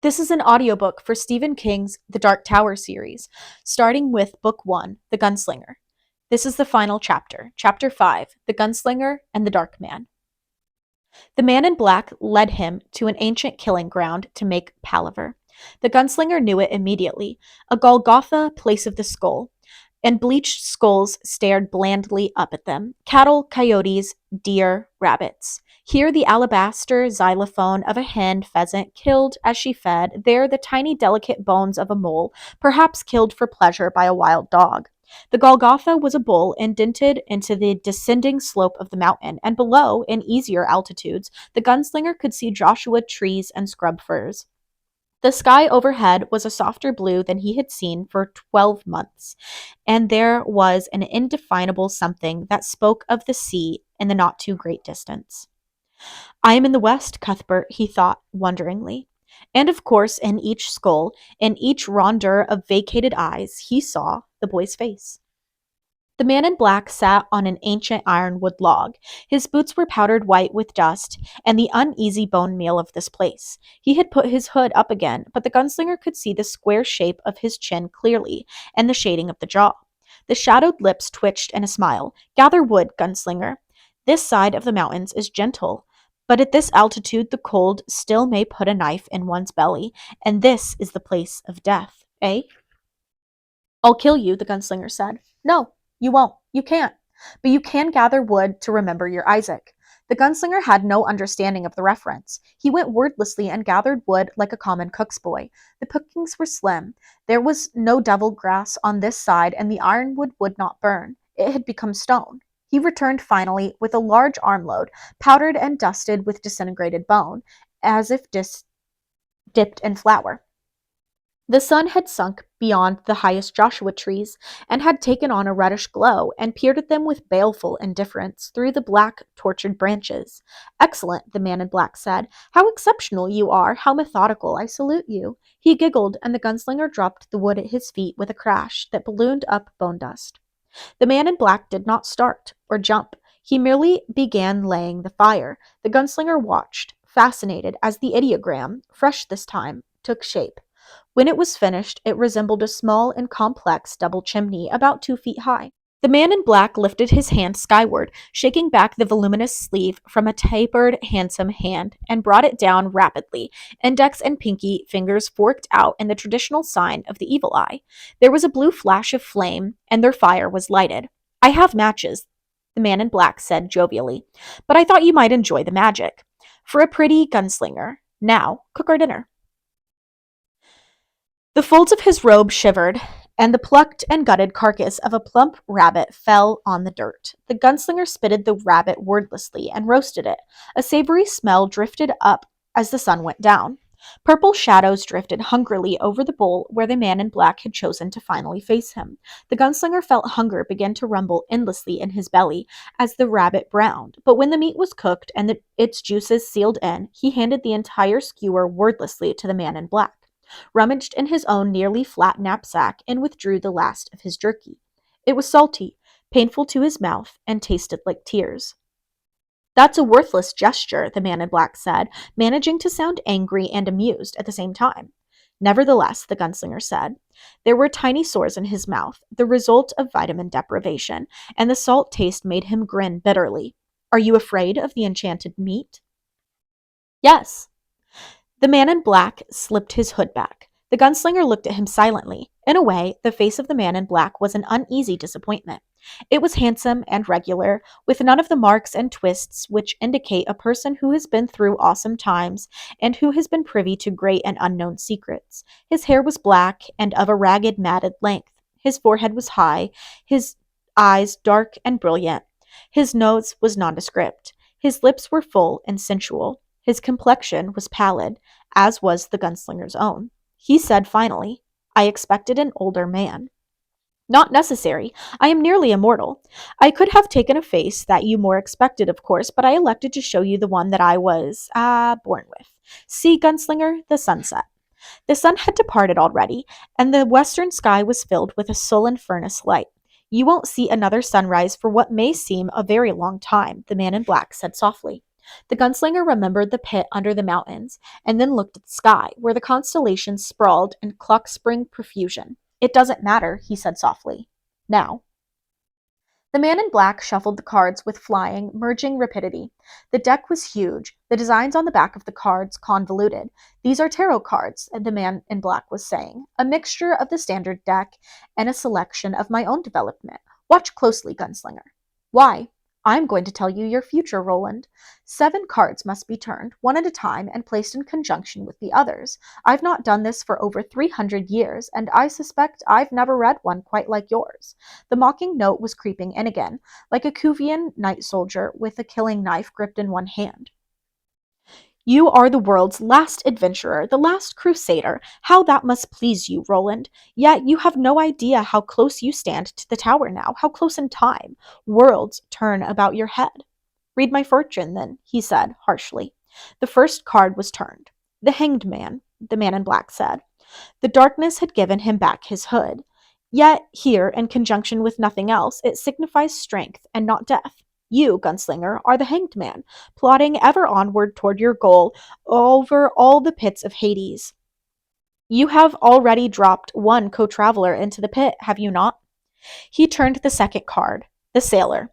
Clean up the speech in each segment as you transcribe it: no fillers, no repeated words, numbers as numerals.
This is an audiobook for Stephen King's The Dark Tower series, starting with Book 1, The Gunslinger. This is the final chapter, Chapter 5, The Gunslinger and the Dark Man. The man in black led him to an ancient killing ground to make palaver. The gunslinger knew it immediately, a Golgotha, place of the skull, and bleached skulls stared blandly up at them. Cattle, coyotes, deer, rabbits. Here the alabaster xylophone of a hen pheasant killed as she fed, there the tiny delicate bones of a mole, perhaps killed for pleasure by a wild dog. The Golgotha was a bowl indented into the descending slope of the mountain, and below, in easier altitudes, the gunslinger could see Joshua trees and scrub firs. The sky overhead was a softer blue than he had seen for 12 months, and there was an indefinable something that spoke of the sea in the not too great distance. I am in the west, Cuthbert, he thought wonderingly. And of course, in each skull, in each rondeur of vacated eyes, he saw the boy's face. The man in black sat on an ancient ironwood log. His boots were powdered white with dust and the uneasy bone meal of this place. He had put his hood up again, but the gunslinger could see the square shape of his chin clearly and the shading of the jaw. The shadowed lips twitched in a smile. Gather wood, gunslinger. This side of the mountains is gentle, but at this altitude the cold still may put a knife in one's belly, and this is the place of death, eh? I'll kill you, the gunslinger said. No, you won't. You can't. But you can gather wood to remember your Isaac. The gunslinger had no understanding of the reference. He went wordlessly and gathered wood like a common cook's boy. The pickings were slim. There was no devil grass on this side, and the ironwood would not burn. It had become stone. He returned finally with a large armload, powdered and dusted with disintegrated bone, as if dipped in flour. The sun had sunk beyond the highest Joshua trees and had taken on a reddish glow and peered at them with baleful indifference through the black, tortured branches. Excellent, the man in black said. How exceptional you are, how methodical, I salute you. He giggled, and the gunslinger dropped the wood at his feet with a crash that ballooned up bone dust. The man in black did not start or jump. He merely began laying the fire. The gunslinger watched, fascinated, as the ideogram, fresh this time, took shape. When it was finished, it resembled a small and complex double chimney about 2 feet high. The man in black lifted his hand skyward, shaking back the voluminous sleeve from a tapered, handsome hand, and brought it down rapidly, index and pinky fingers forked out in the traditional sign of the evil eye. There was a blue flash of flame, and their fire was lighted. I have matches, the man in black said jovially, but I thought you might enjoy the magic. For a pretty gunslinger. Now, cook our dinner. The folds of his robe shivered, and the plucked and gutted carcass of a plump rabbit fell on the dirt. The gunslinger spitted the rabbit wordlessly and roasted it. A savory smell drifted up as the sun went down. Purple shadows drifted hungrily over the bowl where the man in black had chosen to finally face him. The gunslinger felt hunger begin to rumble endlessly in his belly as the rabbit browned, but when the meat was cooked and its juices sealed in, he handed the entire skewer wordlessly to the man in black, rummaged in his own nearly flat knapsack, and withdrew the last of his jerky. It was salty, painful to his mouth, and tasted like tears. That's a worthless gesture, the man in black said, managing to sound angry and amused at the same time. Nevertheless, the gunslinger said, there were tiny sores in his mouth, the result of vitamin deprivation, and the salt taste made him grin bitterly. Are you afraid of the enchanted meat? Yes. The man in black slipped his hood back. The gunslinger looked at him silently. In a way, the face of the man in black was an uneasy disappointment. It was handsome and regular, with none of the marks and twists which indicate a person who has been through awesome times and who has been privy to great and unknown secrets. His hair was black and of a ragged, matted length. His forehead was high, his eyes dark and brilliant. His nose was nondescript. His lips were full and sensual. His complexion was pallid, as was the gunslinger's own. He said finally, I expected an older man. Not necessary. I am nearly immortal. I could have taken a face that you more expected, of course, but I elected to show you the one that I was, born with. See, gunslinger, the sunset. The sun had departed already, and the western sky was filled with a sullen furnace light. You won't see another sunrise for what may seem a very long time, the man in black said softly. The gunslinger remembered the pit under the mountains, and then looked at the sky, where the constellations sprawled in clock spring profusion. It doesn't matter, he said softly. Now. The man in black shuffled the cards with flying, merging rapidity. The deck was huge, the designs on the back of the cards convoluted. These are tarot cards, the man in black was saying, a mixture of the standard deck and a selection of my own development. Watch closely, Gunslinger. Why? I'm going to tell you your future, Roland. 7 cards must be turned, one at a time, and placed in conjunction with the others. I've not done this for over 300 years, and I suspect I've never read one quite like yours. The mocking note was creeping in again, like a Kuvian night soldier with a killing knife gripped in one hand. You are the world's last adventurer, the last crusader. How that must please you, Roland. Yet you have no idea how close you stand to the tower now, how close in time. Worlds turn about your head. Read my fortune, then, he said harshly. The first card was turned. The Hanged Man, the man in black said. The darkness had given him back his hood. Yet here, in conjunction with nothing else, it signifies strength and not death. You, Gunslinger, are the Hanged Man, plodding ever onward toward your goal over all the pits of Hades. You have already dropped one co-traveler into the pit, have you not? He turned the second card, the Sailor.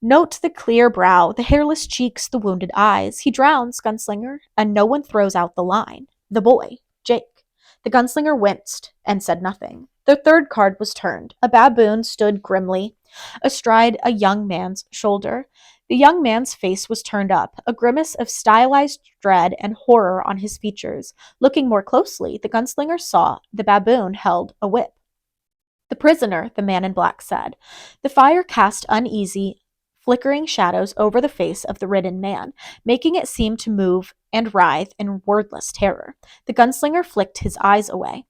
Note the clear brow, the hairless cheeks, the wounded eyes. He drowns, Gunslinger, and no one throws out the line. The boy, Jake. The gunslinger winced and said nothing. The third card was turned. A baboon stood grimly astride a young man's shoulder. The young man's face was turned up, a grimace of stylized dread and horror on his features. Looking more closely, the gunslinger saw the baboon held a whip. The prisoner, the man in black said. The fire cast uneasy, flickering shadows over the face of the ridden man, making it seem to move and writhe in wordless terror. The gunslinger flicked his eyes away.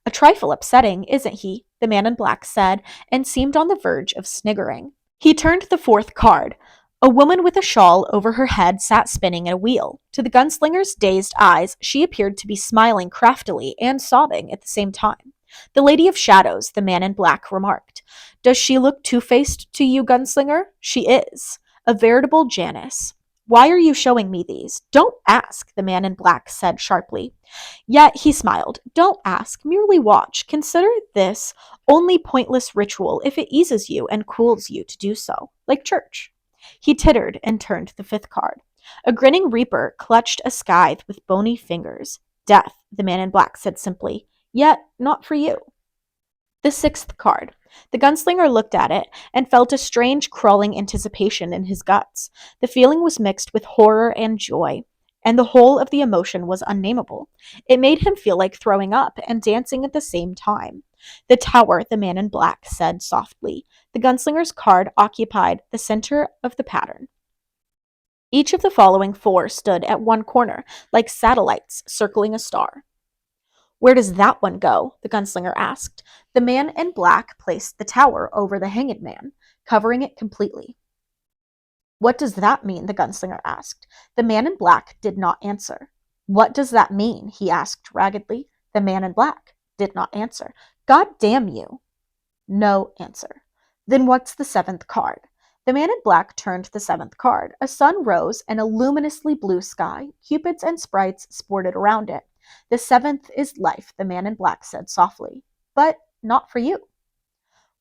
A trifle upsetting, isn't he? The man in black said, and seemed on the verge of sniggering. He turned the fourth card. A woman with a shawl over her head sat spinning at a wheel. To the gunslinger's dazed eyes, she appeared to be smiling craftily and sobbing at the same time. The Lady of Shadows, the man in black remarked. Does she look two-faced to you, Gunslinger? She is. A veritable Janus. Why are you showing me these? Don't ask, the man in black said sharply. Yet he smiled. Don't ask, merely watch. Consider this only pointless ritual if it eases you and cools you to do so, like church. He tittered and turned the fifth card. A grinning reaper clutched a scythe with bony fingers. Death, the man in black said simply. Yet not for you. The sixth card. The gunslinger looked at it and felt a strange crawling anticipation in his guts. The feeling was mixed with horror and joy, and the whole of the emotion was unnameable. It made him feel like throwing up and dancing at the same time. The tower, the man in black said softly. The gunslinger's card occupied the center of the pattern. Each of the following 4 stood at one corner, like satellites circling a star. Where does that one go? The gunslinger asked. The man in black placed the tower over the hanged man, covering it completely. What does that mean? The gunslinger asked. The man in black did not answer. What does that mean? He asked raggedly. The man in black did not answer. God damn you. No answer. Then what's the 7th card? The man in black turned the 7th card. A sun rose in a luminously blue sky. Cupids and sprites sported around it. The 7th is life, the man in black said softly. But not for you.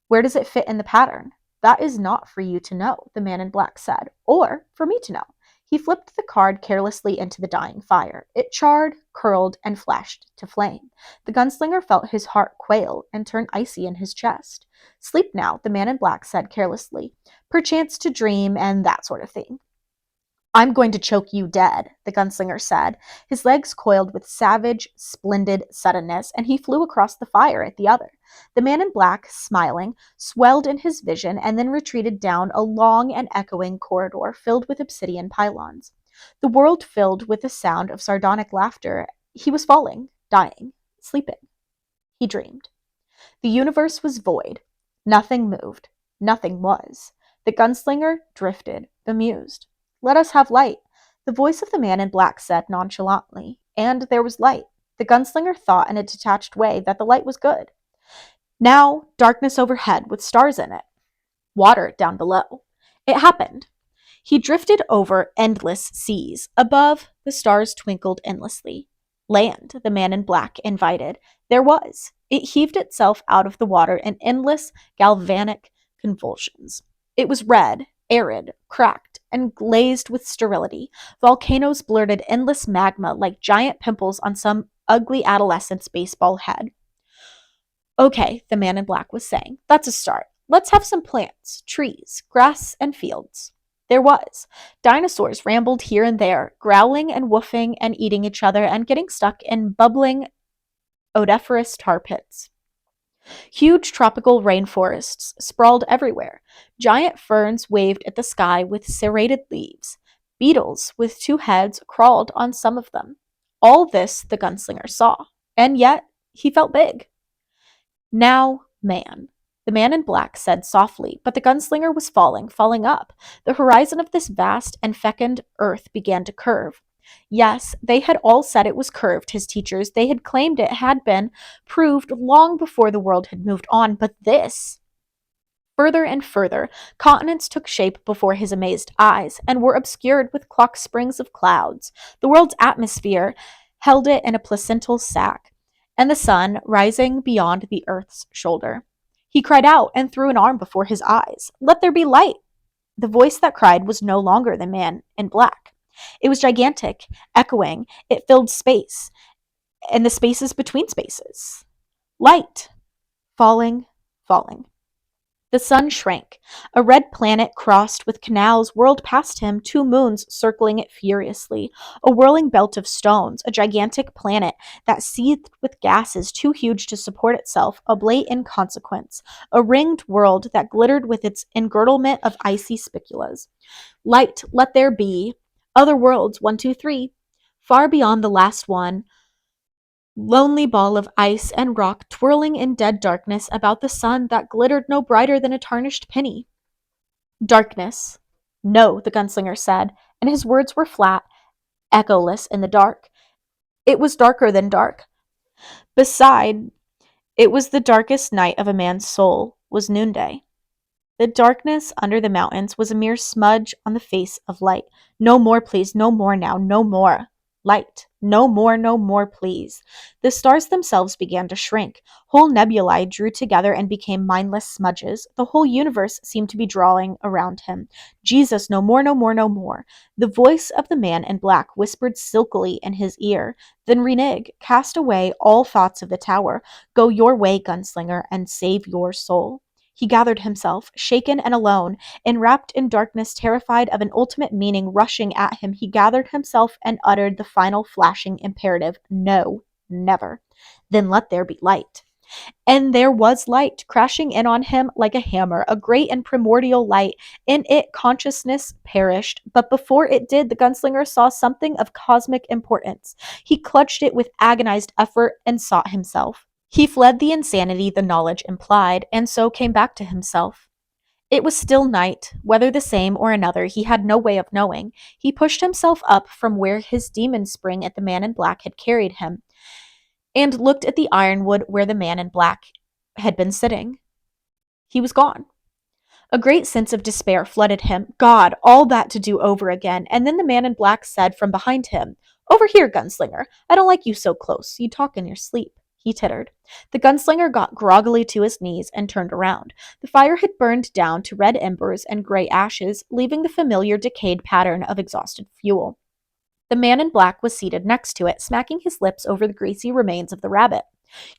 Where does it fit in the pattern? That is not for you to know, the man in black said, or for me to know. He flipped the card carelessly into the dying fire. It charred, curled, and flashed to flame. The gunslinger felt his heart quail and turn icy in his chest. Sleep now, the man in black said carelessly. Perchance to dream and that sort of thing. I'm going to choke you dead, the gunslinger said. His legs coiled with savage, splendid suddenness, and he flew across the fire at the other. The man in black, smiling, swelled in his vision and then retreated down a long and echoing corridor filled with obsidian pylons. The world filled with the sound of sardonic laughter. He was falling, dying, sleeping. He dreamed. The universe was void. Nothing moved. Nothing was. The gunslinger drifted, bemused. Let us have light, the voice of the man in black said nonchalantly, and there was light. The gunslinger thought in a detached way that the light was good. Now, darkness overhead with stars in it. Water down below. It happened. He drifted over endless seas. Above, the stars twinkled endlessly. Land, the man in black invited. There was. It heaved itself out of the water in endless, galvanic convulsions. It was red, arid, cracked, and glazed with sterility. Volcanoes blurted endless magma like giant pimples on some ugly adolescent's baseball head. Okay, the man in black was saying, that's a start. Let's have some plants, trees, grass, and fields. There was. Dinosaurs rambled here and there, growling and woofing and eating each other and getting stuck in bubbling, odoriferous tar pits. Huge tropical rainforests sprawled everywhere. Giant ferns waved at the sky with serrated leaves. Beetles with two heads crawled on some of them. All this the gunslinger saw, and yet he felt big. Now, man. The man in black said softly, but the gunslinger was falling up. The horizon of this vast and fecund earth began to curve. Yes, they had all said it was curved, his teachers. They had claimed it had been proved long before the world had moved on, but this. Further and further, continents took shape before his amazed eyes and were obscured with clock springs of clouds. The world's atmosphere held it in a placental sack, and the sun rising beyond the earth's shoulder. He cried out and threw an arm before his eyes. Let there be light! The voice that cried was no longer the man in black. It was gigantic, echoing. It filled space, and the spaces between spaces. Light! Falling, falling. The sun shrank. A red planet crossed with canals whirled past him, two moons circling it furiously. A whirling belt of stones, a gigantic planet that seethed with gases too huge to support itself, oblate in consequence. A ringed world that glittered with its engirdlement of icy spiculas. Light, let there be. Other worlds, 1, 2, 3. Far beyond the last one, lonely ball of ice and rock twirling in dead darkness about the sun that glittered no brighter than a tarnished penny. Darkness. No, the gunslinger said, and his words were flat, echoless in the dark. It was darker than dark. Beside, it was the darkest night of a man's soul, was noonday. The darkness under the mountains was a mere smudge on the face of light. No more, please, no more now, no more. Light. No more, please. The stars themselves began to shrink. Whole nebulae drew together and became mindless smudges. The whole universe seemed to be drawing around him. Jesus, no more, no more, no more. The voice of the man in black whispered silkily in his ear. Then renege, cast away all thoughts of the tower. Go your way, gunslinger, and save your soul. He gathered himself, shaken and alone, enwrapped in darkness, terrified of an ultimate meaning rushing at him. He gathered himself and uttered the final flashing imperative, no, never. Then let there be light. And there was light, crashing in on him like a hammer, a great and primordial light. In it, consciousness perished, but before it did, the gunslinger saw something of cosmic importance. He clutched it with agonized effort and sought himself. He fled the insanity the knowledge implied, and so came back to himself. It was still night, whether the same or another, he had no way of knowing. He pushed himself up from where his demon spring at the man in black had carried him, and looked at the ironwood where the man in black had been sitting. He was gone. A great sense of despair flooded him. God, all that to do over again. And then the man in black said from behind him, Over here, gunslinger. I don't like you so close. You talk in your sleep. He tittered. The gunslinger got groggily to his knees and turned around. The fire had burned down to red embers and gray ashes, leaving the familiar decayed pattern of exhausted fuel. The man in black was seated next to it, smacking his lips over the greasy remains of the rabbit.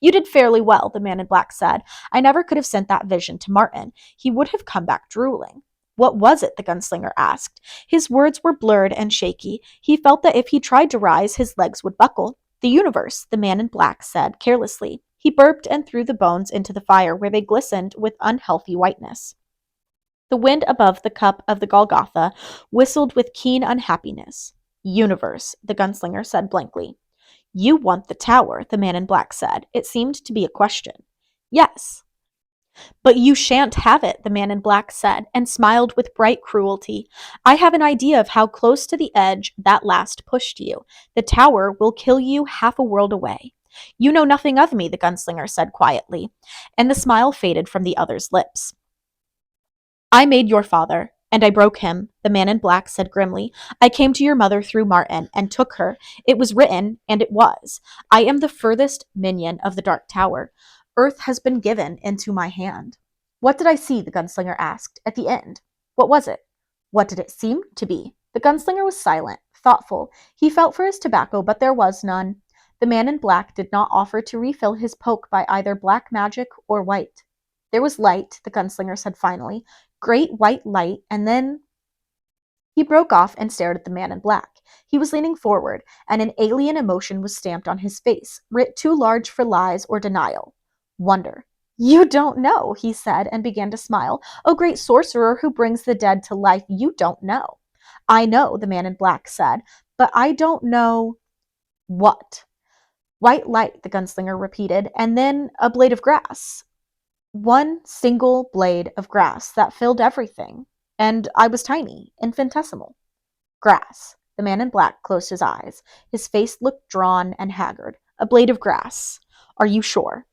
You did fairly well, the man in black said. I never could have sent that vision to Martin. He would have come back drooling. What was it? The gunslinger asked. His words were blurred and shaky. He felt that if he tried to rise, his legs would buckle. The universe, the man in black said carelessly. He burped and threw the bones into the fire, where they glistened with unhealthy whiteness. The wind above the cup of the Golgotha whistled with keen unhappiness. Universe, the gunslinger said blankly. You want the tower, the man in black said. It seemed to be a question. Yes. But you shan't have it, the man in black said, and smiled with bright cruelty. I have an idea of how close to the edge that last pushed you. The tower will kill you half a world away. You know nothing of me, the gunslinger said quietly, and the smile faded from the other's lips. I made your father. And I broke him, the man in black said grimly. I came to your mother through Martin and took her. It was written, and it was. I am the furthest minion of the Dark Tower. Earth has been given into my hand. What did I see? The gunslinger asked. At the end. What was it? What did it seem to be? The gunslinger was silent, thoughtful. He felt for his tobacco, but there was none. The man in black did not offer to refill his poke by either black magic or white. There was light, the gunslinger said finally, great white light, and then he broke off and stared at the man in black. He was leaning forward, and an alien emotion was stamped on his face, writ too large for lies or denial. Wonder. You don't know, he said, and began to smile. O great sorcerer who brings the dead to life, you don't know. I know, the man in black said, but I don't know what. White light, the gunslinger repeated, and then a blade of grass. One single blade of grass that filled everything. And I was tiny, infinitesimal. Grass. The man in black closed his eyes. His face looked drawn and haggard. A blade of grass. Are you sure?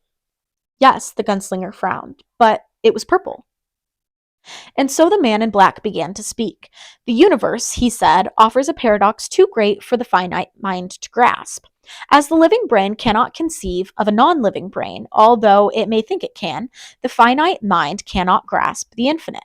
Yes, the gunslinger frowned, but it was purple. And so the man in black began to speak. The universe, he said, offers a paradox too great for the finite mind to grasp. As the living brain cannot conceive of a non-living brain, although it may think it can, the finite mind cannot grasp the infinite.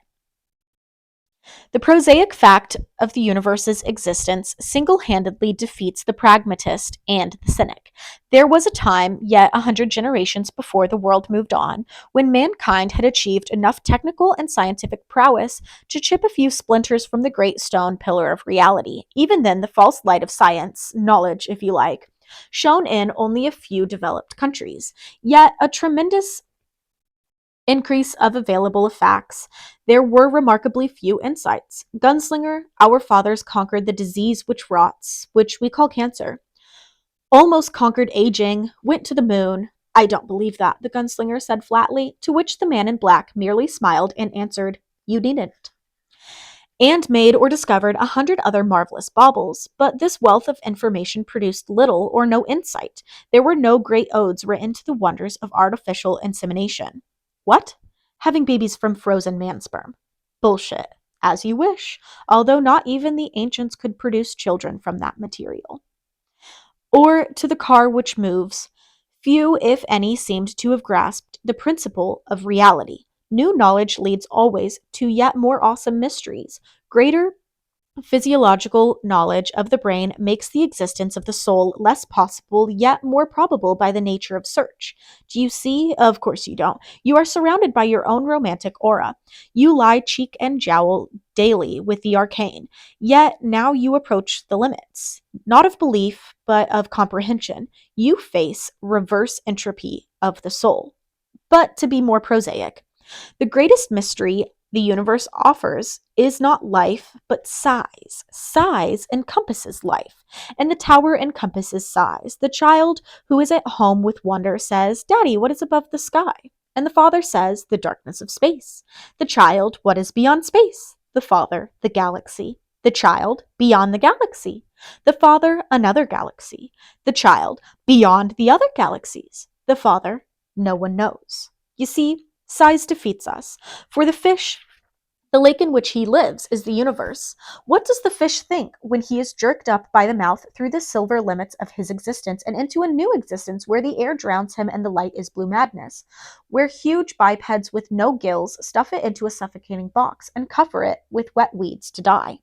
The prosaic fact of the universe's existence single-handedly defeats the pragmatist and the cynic. There was a time, yet 100 generations before the world moved on, when mankind had achieved enough technical and scientific prowess to chip a few splinters from the great stone pillar of reality. Even then, the false light of science, knowledge if you like, shone in only a few developed countries. Yet a tremendous increase of available facts, there were remarkably few insights. Gunslinger, our fathers conquered the disease which rots, which we call cancer. Almost conquered aging, went to the moon. I don't believe that, the gunslinger said flatly, to which the man in black merely smiled and answered, You needn't. And made or discovered 100 other marvelous baubles, but this wealth of information produced little or no insight. There were no great odes written to the wonders of artificial insemination. What? Having babies from frozen man sperm. Bullshit. As you wish, although not even the ancients could produce children from that material. Or to the car which moves. Few, if any, seemed to have grasped the principle of reality. New knowledge leads always to yet more awesome mysteries. Greater physiological knowledge of the brain makes the existence of the soul less possible, yet more probable by the nature of search. Do you see? Of course you don't. You are surrounded by your own romantic aura. You lie cheek and jowl daily with the arcane. Yet now you approach the limits, not of belief, but of comprehension. You face reverse entropy of the soul. But to be more prosaic, the greatest mystery the universe offers is not life, but size. Size encompasses life, and the tower encompasses size. The child who is at home with wonder says, Daddy, what is above the sky? And the father says, the darkness of space. The child, what is beyond space? The father, the galaxy. The child, beyond the galaxy. The father, another galaxy. The child, beyond the other galaxies. The father, no one knows. You see, size defeats us. For the fish, the lake in which he lives is the universe. What does the fish think when he is jerked up by the mouth through the silver limits of his existence and into a new existence where the air drowns him and the light is blue madness, where huge bipeds with no gills stuff it into a suffocating box and cover it with wet weeds to die?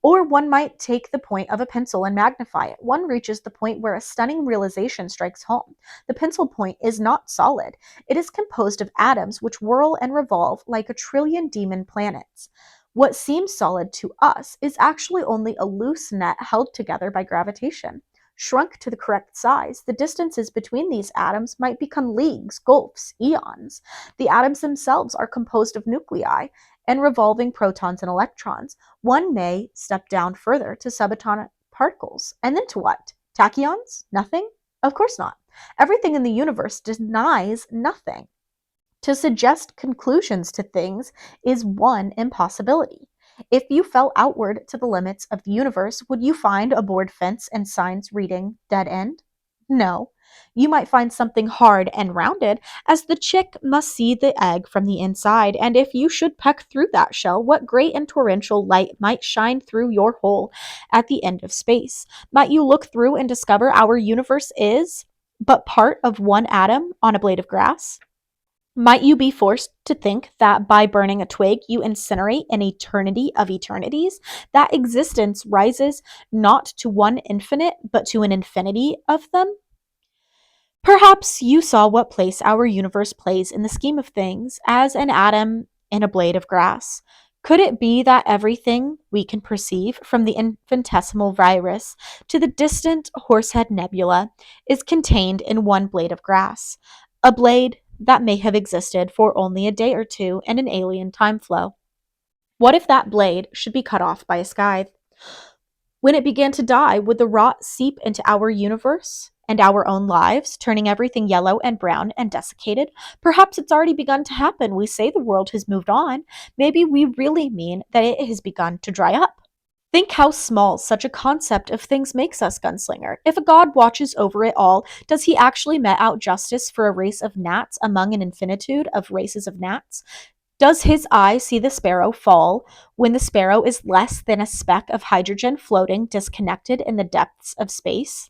Or one might take the point of a pencil and magnify it. One reaches the point where a stunning realization strikes home. The pencil point is not solid. It is composed of atoms which whirl and revolve like a trillion demon planets. What seems solid to us is actually only a loose net held together by gravitation. Shrunk to the correct size, the distances between these atoms might become leagues, gulfs, eons. The atoms themselves are composed of nuclei and revolving protons and electrons. One may step down further to subatomic particles. And then to what? Tachyons? Nothing? Of course not. Everything in the universe denies nothing. To suggest conclusions to things is one impossibility. If you fell outward to the limits of the universe, would you find a board fence and signs reading dead end? No. You might find something hard and rounded, as the chick must see the egg from the inside, and if you should peck through that shell, what great and torrential light might shine through your hole at the end of space? Might you look through and discover our universe is but part of one atom on a blade of grass? Might you be forced to think that by burning a twig you incinerate an eternity of eternities, that existence rises not to one infinite, but to an infinity of them? Perhaps you saw what place our universe plays in the scheme of things as an atom in a blade of grass. Could it be that everything we can perceive, from the infinitesimal virus to the distant Horsehead Nebula, is contained in one blade of grass? A blade that may have existed for only a day or two in an alien time flow. What if that blade should be cut off by a scythe? When it began to die, would the rot seep into our universe and our own lives, turning everything yellow and brown and desiccated? Perhaps it's already begun to happen. We say the world has moved on. Maybe we really mean that it has begun to dry up. Think how small such a concept of things makes us, Gunslinger. If a god watches over it all, does he actually met out justice for a race of gnats among an infinitude of races of gnats? Does his eye see the sparrow fall when the sparrow is less than a speck of hydrogen floating disconnected in the depths of space?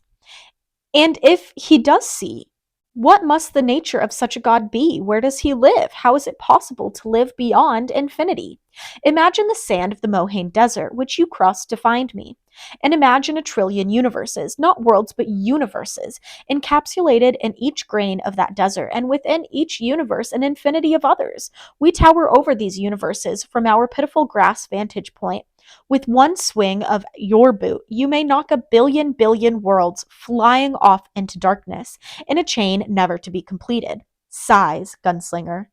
And if he does see, what must the nature of such a god be? Where does he live? How is it possible to live beyond infinity? Imagine the sand of the Mohaine Desert, which you crossed to find me. And imagine a trillion universes, not worlds, but universes, encapsulated in each grain of that desert, and within each universe, an infinity of others. We tower over these universes from our pitiful grass vantage point. With one swing of your boot, you may knock a billion worlds flying off into darkness in a chain never to be completed. Sighs, Gunslinger.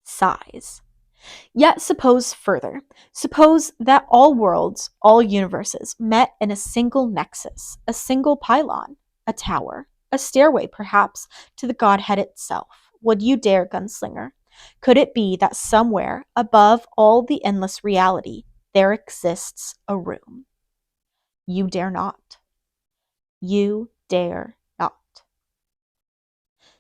Sighs. Yet suppose further. Suppose that all worlds, all universes, met in a single nexus, a single pylon, a tower, a stairway perhaps, to the Godhead itself. Would you dare, Gunslinger? Could it be that somewhere above all the endless reality, there exists a room? You dare not. You dare not.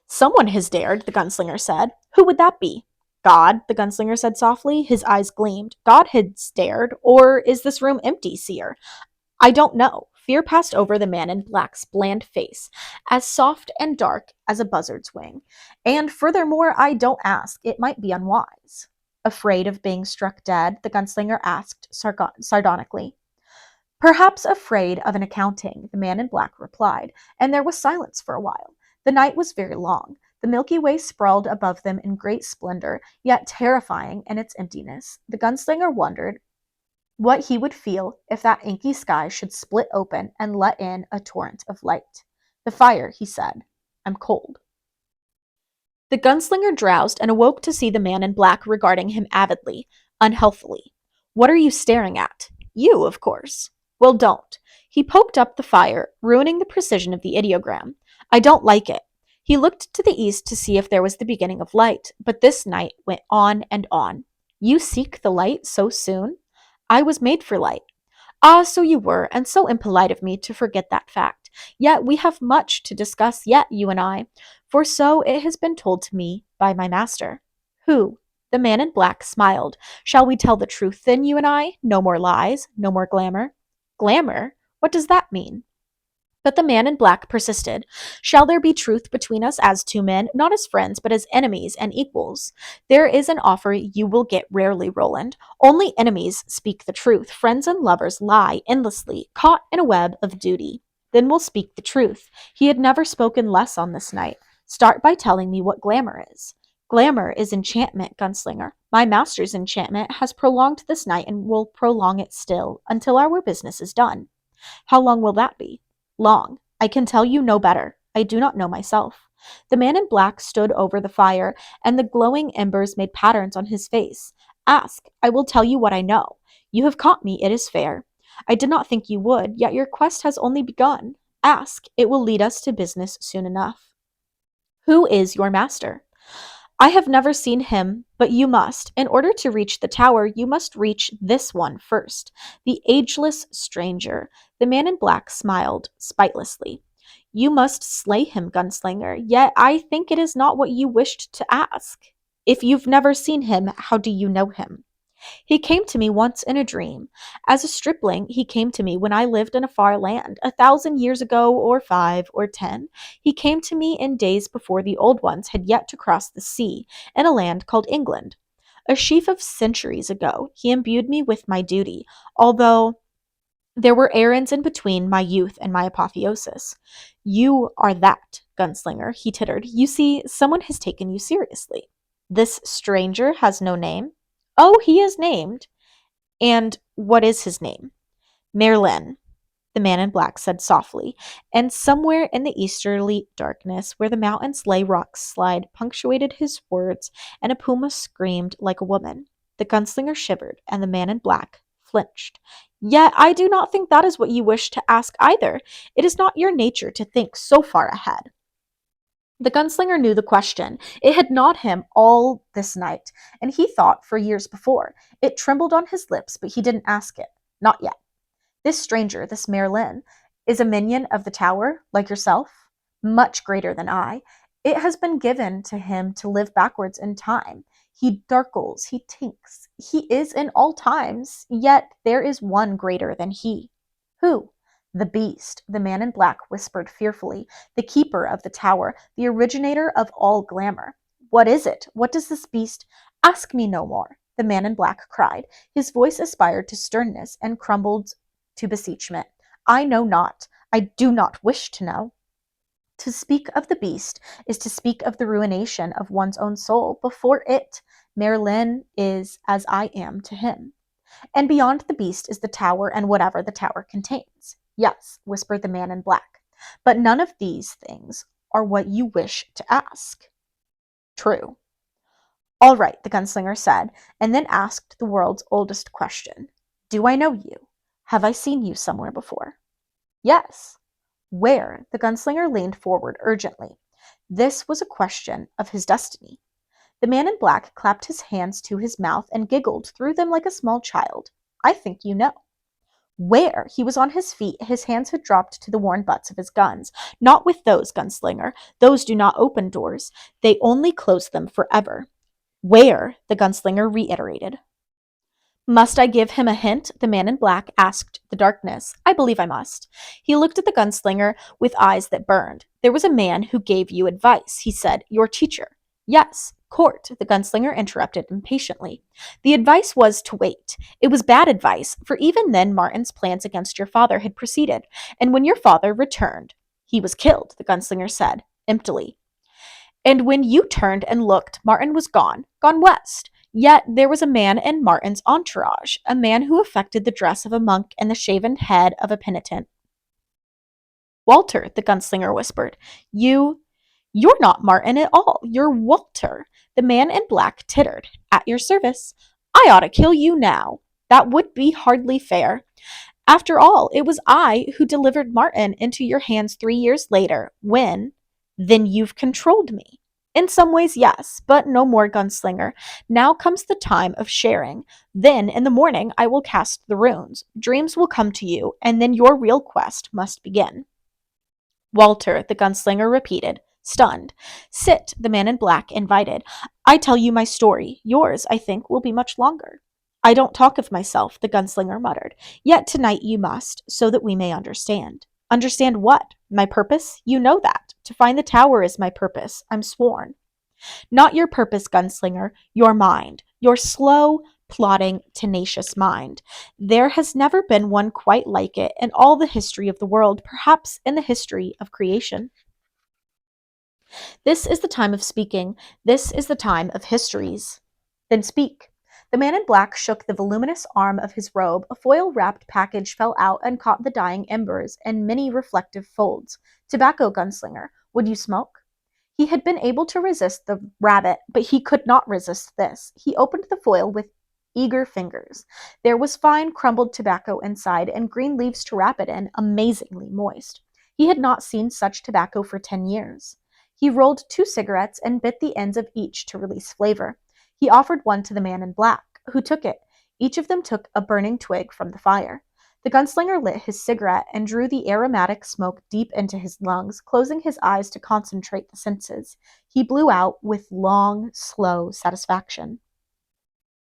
Someone has dared, the Gunslinger said. Who would that be? God, the Gunslinger said softly. His eyes gleamed. God had stared, or is this room empty, seer? I don't know. Fear passed over the man in black's bland face, as soft and dark as a buzzard's wing. And furthermore, I don't ask. It might be unwise. Afraid of being struck dead? The Gunslinger asked sardonically. Perhaps afraid of an accounting, the man in black replied, and there was silence for a while. The night was very long. The Milky Way sprawled above them in great splendor, yet terrifying in its emptiness. The Gunslinger wondered what he would feel if that inky sky should split open and let in a torrent of light. The fire, he said. I'm cold. The Gunslinger drowsed and awoke to see the man in black regarding him avidly, unhealthily. What are you staring at? You, of course. Well, don't. He poked up the fire, ruining the precision of the ideogram. I don't like it. He looked to the east to see if there was the beginning of light, but this night went on and on. You seek the light so soon? I was made for light. Ah, so you were, and so impolite of me to forget that fact. Yet we have much to discuss yet, you and I, for so it has been told to me by my master. Who? The man in black smiled. Shall we tell the truth then, you and I? No more lies, no more glamour. Glamour? What does that mean? But the man in black persisted. Shall there be truth between us as two men, not as friends, but as enemies and equals? There is an offer you will get rarely, Roland. Only enemies speak the truth. Friends and lovers lie endlessly, caught in a web of duty. Then we'll speak the truth. He had never spoken less on this night. Start by telling me what glamour is. Glamour is enchantment, Gunslinger. My master's enchantment has prolonged this night and will prolong it still, until our business is done. How long will that be? Long. I can tell you no better. I do not know myself. The man in black stood over the fire, and the glowing embers made patterns on his face. Ask. I will tell you what I know. You have caught me, it is fair. I did not think you would, yet your quest has only begun. Ask. It will lead us to business soon enough. Who is your master? I have never seen him, but you must. In order to reach the tower, you must reach this one first. The ageless stranger. The man in black smiled spitelessly. You must slay him, Gunslinger, yet I think it is not what you wished to ask. If you've never seen him, how do you know him? He came to me once in a dream. As a stripling, he came to me when I lived in a far land, 1,000 years ago, or 5, or 10. He came to me in days before the old ones had yet to cross the sea, in a land called England. A sheaf of centuries ago, he imbued me with my duty, although there were errands in between my youth and my apotheosis. You are that, Gunslinger, he tittered. You see, someone has taken you seriously. This stranger has no name? Oh, he is named. And what is his name? Merlin, the man in black said softly, and somewhere in the easterly darkness, where the mountains lay rocks slide, punctuated his words, and a puma screamed like a woman. The gunslinger shivered, and the man in black flinched. Yet I do not think that is what you wish to ask either. It is not your nature to think so far ahead. The gunslinger knew the question. It had gnawed him all this night, and he thought for years before. It trembled on his lips, but he didn't ask it. Not yet. This stranger, this Merlin, is a minion of the tower, like yourself, much greater than I. It has been given to him to live backwards in time. He darkles, he tinks, he is in all times, yet there is one greater than he. Who? The beast, the man in black whispered fearfully, the keeper of the tower, the originator of all glamour. What is it? What does this beast? Ask me no more, the man in black cried. His voice aspired to sternness and crumbled to beseechment. I know not. I do not wish to know. To speak of the beast is to speak of the ruination of one's own soul. Before it, Merlin is as I am to him. And beyond the beast is the tower and whatever the tower contains. Yes, whispered the man in black. But none of these things are what you wish to ask. True. All right, the gunslinger said, and then asked the world's oldest question. Do I know you? Have I seen you somewhere before? Yes. Where? The gunslinger leaned forward urgently. This was a question of his destiny. The man in black clapped his hands to his mouth and giggled through them like a small child. I think you know. Where? He was on his feet. His hands had dropped to the worn butts of his guns. Not with those, gunslinger. Those do not open doors. They only close them forever. Where? The gunslinger reiterated. Must I give him a hint? The man in black asked the darkness. I believe I must. He looked at the gunslinger with eyes that burned. There was a man who gave you advice, he said. Your teacher. Yes, Court, the gunslinger interrupted impatiently. The advice was to wait. It was bad advice, for even then Martin's plans against your father had proceeded, and when your father returned, he was killed, the gunslinger said, emptily. And when you turned and looked, Martin was gone west. Yet there was a man in Martin's entourage, a man who affected the dress of a monk and the shaven head of a penitent. Walter, the gunslinger whispered, you're not Martin at all. You're Walter. The man in black tittered. At your service. I ought to kill you now. That would be hardly fair. After all, it was I who delivered Martin into your hands 3 years later, when, then you've controlled me. In some ways, yes, but no more, gunslinger. Now comes the time of sharing. Then, in the morning, I will cast the runes. Dreams will come to you, and then your real quest must begin. Walter, the gunslinger repeated, stunned. Sit, the man in black invited. I tell you my story. Yours, I think, will be much longer. I don't talk of myself, the gunslinger muttered. Yet tonight you must, so that we may understand. Understand what? My purpose? You know that. To find the tower is my purpose. I'm sworn. Not your purpose, gunslinger. Your mind. Your slow, plodding, tenacious mind. There has never been one quite like it in all the history of the world, perhaps in the history of creation. This is the time of speaking. This is the time of histories. Then speak. The man in black shook the voluminous arm of his robe. A foil-wrapped package fell out and caught the dying embers in many reflective folds. Tobacco, gunslinger. Would you smoke? He had been able to resist the rabbit, but he could not resist this. He opened the foil with eager fingers. There was fine, crumbled tobacco inside and green leaves to wrap it in, amazingly moist. He had not seen such tobacco for 10 years. He rolled 2 cigarettes and bit the ends of each to release flavor. He offered one to the man in black, who took it. Each of them took a burning twig from the fire. The gunslinger lit his cigarette and drew the aromatic smoke deep into his lungs, closing his eyes to concentrate the senses. He blew out with long, slow satisfaction.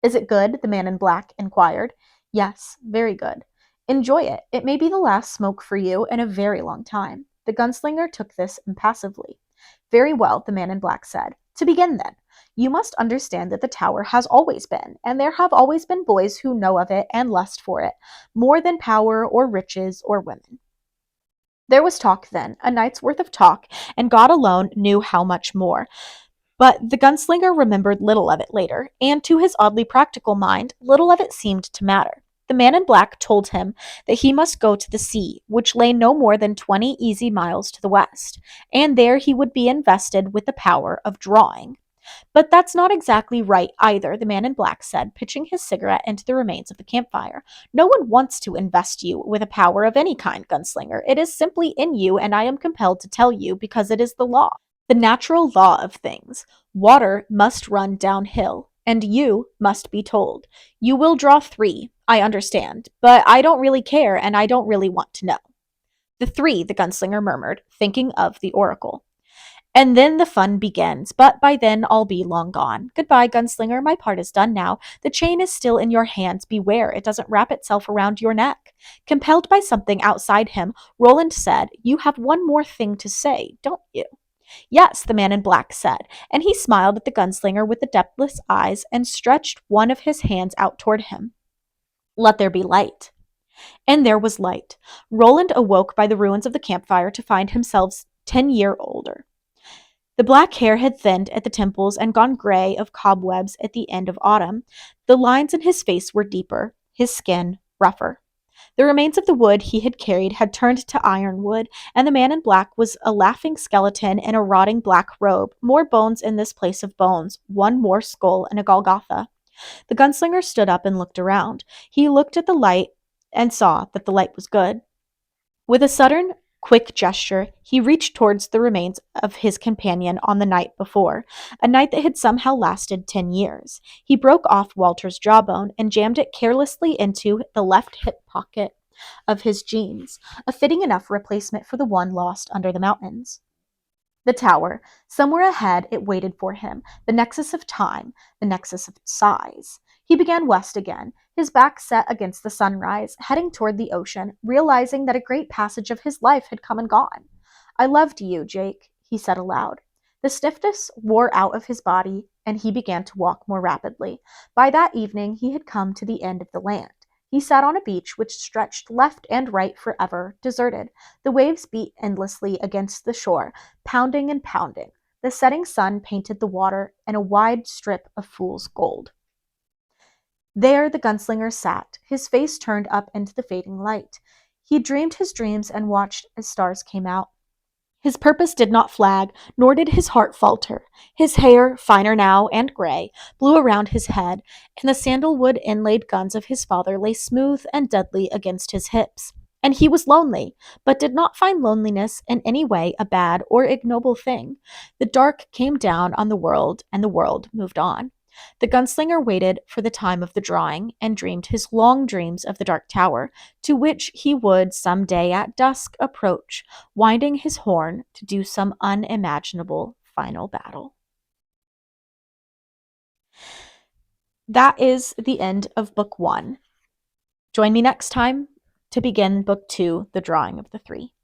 Is it good? The man in black inquired. Yes, very good. Enjoy it. It may be the last smoke for you in a very long time. The gunslinger took this impassively. Very well, the man in black said. To begin then, you must understand that the tower has always been, and there have always been boys who know of it and lust for it, more than power or riches or women. There was talk then, a night's worth of talk, and God alone knew how much more. But the gunslinger remembered little of it later, and to his oddly practical mind, little of it seemed to matter. The man in black told him that he must go to the sea, which lay no more than 20 easy miles to the west, and there he would be invested with the power of drawing. But that's not exactly right either, the man in black said, pitching his cigarette into the remains of the campfire. No one wants to invest you with a power of any kind, gunslinger. It is simply in you, and I am compelled to tell you because it is the law. The natural law of things. Water must run downhill, and you must be told. You will draw 3, I understand, but I don't really care and I don't really want to know. The 3, the gunslinger murmured, thinking of the oracle. And then the fun begins, but by then I'll be long gone. Goodbye, gunslinger, my part is done now. The chain is still in your hands. Beware it doesn't wrap itself around your neck. Compelled by something outside him, Roland said, You have one more thing to say, don't you? Yes, the man in black said, and he smiled at the gunslinger with the depthless eyes and stretched one of his hands out toward him. Let there be light. And there was light. Roland awoke by the ruins of the campfire to find himself 10 years older. The black hair had thinned at the temples and gone gray of cobwebs at the end of autumn. The lines in his face were deeper, his skin rougher. The remains of the wood he had carried had turned to ironwood, and the man in black was a laughing skeleton in a rotting black robe. More bones in this place of bones, one more skull and a Golgotha. The gunslinger stood up and looked around. He looked at the light and saw that the light was good. With a sudden, quick gesture, he reached towards the remains of his companion on the night before, a night that had somehow lasted 10 years. He broke off Walter's jawbone and jammed it carelessly into the left hip pocket of his jeans, a fitting enough replacement for the one lost under the mountains. The tower. Somewhere ahead it waited for him, the nexus of time, the nexus of size. He began west again, his back set against the sunrise, heading toward the ocean, realizing that a great passage of his life had come and gone. I loved you, Jake, he said aloud. The stiffness wore out of his body, and he began to walk more rapidly. By that evening he had come to the end of the land. He sat on a beach which stretched left and right forever, deserted. The waves beat endlessly against the shore, pounding and pounding. The setting sun painted the water in a wide strip of fool's gold. There the gunslinger sat, his face turned up into the fading light. He dreamed his dreams and watched as stars came out. His purpose did not flag, nor did his heart falter. His hair, finer now and gray, blew around his head, and the sandalwood inlaid guns of his father lay smooth and deadly against his hips. And he was lonely, but did not find loneliness in any way a bad or ignoble thing. The dark came down on the world, and the world moved on. The gunslinger waited for the time of the drawing and dreamed his long dreams of the dark tower, to which he would some day at dusk approach, winding his horn to do some unimaginable final battle. That is the end of Book 1. Join me next time to begin Book 2, The Drawing of the Three.